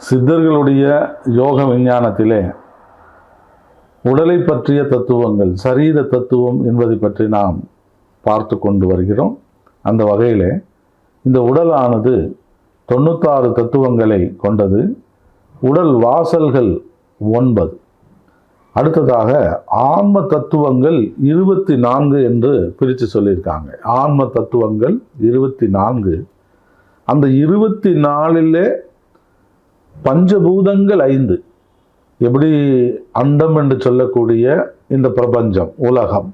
சித்தர்களுடைய யோக விஞ்ஞானத்திலே உடலை பற்றிய தத்துவங்கள், சரீர தத்துவம் என்பதை பற்றி நாம் பார்த்து கொண்டு வருகிறோம். அந்த வகையில் இந்த உடலானது 96 தத்துவங்களை கொண்டது. உடல் வாசல்கள் 9. அடுத்ததாக ஆன்ம தத்துவங்கள் 24 என்று பிரித்து சொல்லியிருக்காங்க. ஆன்ம தத்துவங்கள் 24. அந்த 24லே பஞ்சபூதங்கள் 5. எப்படி அண்டம் என்று சொல்லக்கூடிய இந்த பிரபஞ்சம், உலகம்,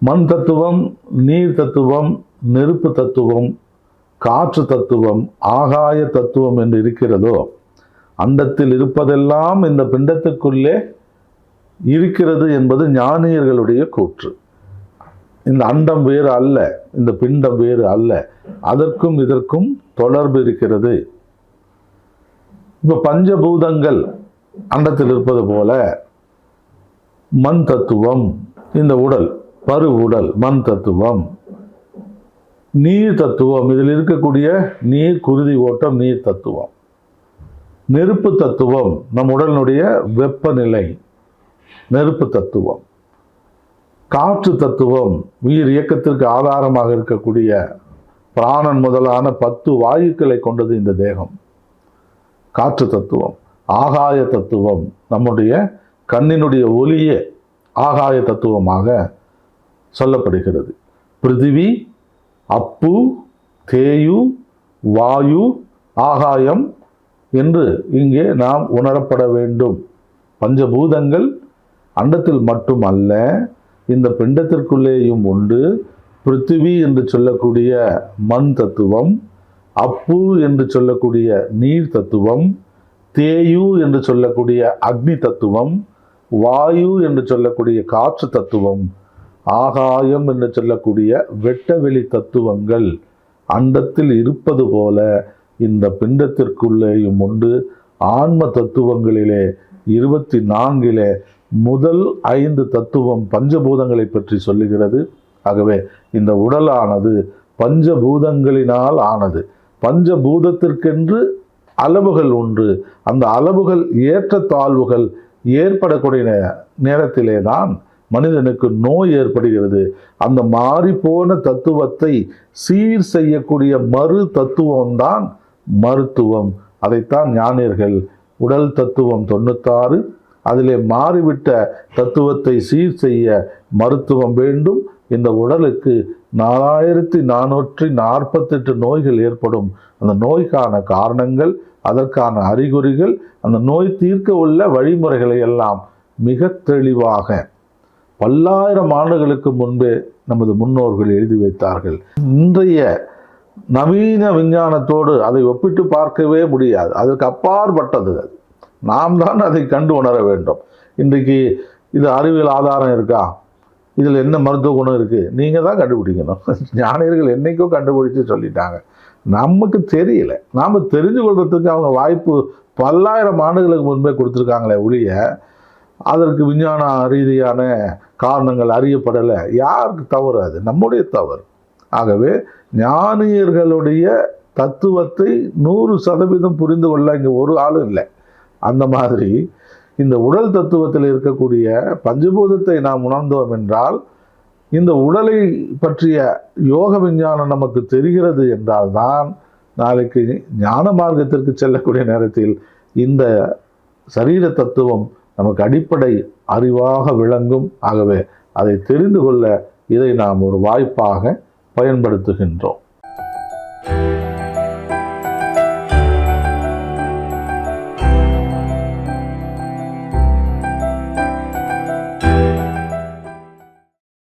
மண் தத்துவம், நீர் தத்துவம், நெருப்பு தத்துவம், காற்று தத்துவம், ஆகாய தத்துவம் என்று இருக்கிறதோ, அண்டத்தில் இருப்பதெல்லாம் இந்த பிண்டத்துக்குள்ளே இருக்கிறது என்பது ஞானியர்களுடைய கூற்று. இந்த அண்டம் வேறு அல்ல, இந்த பிண்டம் வேறு அல்ல, அதற்கும் இதற்கும் தொடர்பு இருக்கிறது. இப்போ பஞ்சபூதங்கள் அண்டத்தில் இருப்பது போல மண் தத்துவம், இந்த உடல் பரு உடல் மண் தத்துவம், நீர் தத்துவம், இதில் இருக்கக்கூடிய நீர் குருதி ஓட்டம் நீர் தத்துவம், நெருப்பு தத்துவம் நம் உடலினுடைய வெப்பநிலை நெருப்பு தத்துவம், காற்று தத்துவம் உயிர் இயக்கத்திற்கு ஆதாரமாக இருக்கக்கூடிய பிராணன் முதலான 10 வாயுக்களை கொண்டது இந்த தேகம், காற்று தத்துவம், ஆகாய தத்துவம் நம்முடைய கண்ணினுடைய ஒளியே ஆகாய தத்துவமாக சொல்லப்படுகிறது. பிருத்திவி, அப்பு, தேயு, வாயு, ஆகாயம் என்று இங்கே நாம் உணரப்பட வேண்டும். பஞ்சபூதங்கள் அண்டத்தில் மட்டும் அல்ல, இந்த பிண்டத்திற்குள்ளேயும் உண்டு. பிருத்திவி என்று சொல்லக்கூடிய மண் தத்துவம், அப்பு என்று சொல்லக்கூடிய நீர் தத்துவம், தேயு என்று சொல்லக்கூடிய அக்னி தத்துவம், வாயு என்று சொல்லக்கூடிய காற்று தத்துவம், ஆகாயம் என்று சொல்லக்கூடிய வெட்டவெளி தத்துவங்கள் அண்டத்தில் இருப்பது போல இந்த பிண்டத்திற்குள்ளேயும் உண்டு. ஆன்ம தத்துவங்களிலே 24லே முதல் 5 தத்துவம் பஞ்சபூதங்களை பற்றி சொல்லுகிறது. ஆகவே இந்த உடலானது பஞ்சபூதங்களினால் ஆனது. பஞ்சபூதத்திற்கென்று அளவுகள் உண்டு. அந்த அளவுகள் ஏற்ற தாழ்வுகள் ஏற்படக்கூடிய நேரத்திலே தான் மனிதனுக்கு நோய் ஏற்படுகிறது. அந்த மாறிப்போன தத்துவத்தை சீர் செய்யக்கூடிய மறு தத்துவம்தான் மருத்துவம். அதைத்தான் ஞானியர்கள் உடல் தத்துவம் 96, அதிலே மாறிவிட்ட தத்துவத்தை சீர் செய்ய மருத்துவம் வேண்டும். இந்த உடலுக்கு 4448 நோய்கள் ஏற்படும். அந்த நோய்க்கான காரணங்கள், அதற்கான அறிகுறிகள், அந்த நோய் தீர்க்க உள்ள வழிமுறைகளை எல்லாம் மிக தெளிவாக பல்லாயிரம் ஆண்டுகளுக்கு முன்பே நமது முன்னோர்கள் எழுதி வைத்தார்கள். இன்றைய நவீன விஞ்ஞானத்தோடு அதை ஒப்பிட்டு பார்க்கவே முடியாது. அதற்கு அப்பாற்பட்டது. நாம் தான் அதை கண்டு உணர வேண்டும். இன்றைக்கு இது அறிவியல் ஆதாரம் இருக்கா, இதில் என்ன மருத்துவ குணம் இருக்குது, நீங்கள் தான் கண்டுபிடிக்கணும். ஞானியர்கள் என்னைக்கோ கண்டுபிடிச்சு சொல்லிட்டாங்க, நமக்கு தெரியல. நாம் தெரிஞ்சு கொள்றதுக்கு அவங்க வாய்ப்பு பல்லாயிரம் ஆண்டுகளுக்கு முன்பே கொடுத்துருக்காங்களே ஒழிய அதற்கு விஞ்ஞான ரீதியான காரணங்கள் அறியப்படலை. யாருக்கு தவறு? அது நம்முடைய தவறு. ஆகவே ஞானியர்களுடைய தத்துவத்தை 100% புரிந்து கொள்ள இங்கே ஒரு ஆளும் இல்லை. அந்த மாதிரி இந்த உடல் தத்துவத்தில் இருக்கக்கூடிய பஞ்சபூதத்தை நாம் உணர்ந்தோம் என்றால், இந்த உடலை பற்றிய யோக விஞ்ஞானம் நமக்கு தெரிகிறது என்றால்தான் நாளைக்கு ஞான மார்க்கத்திற்கு செல்லக்கூடிய நேரத்தில் இந்த சரீர தத்துவம் நமக்கு அடிப்படை அறிவாக விளங்கும். ஆகவே அதை தெரிந்து கொள்ள இதை நாம் ஒரு வாய்ப்பாக பயன்படுத்துகின்றோம்.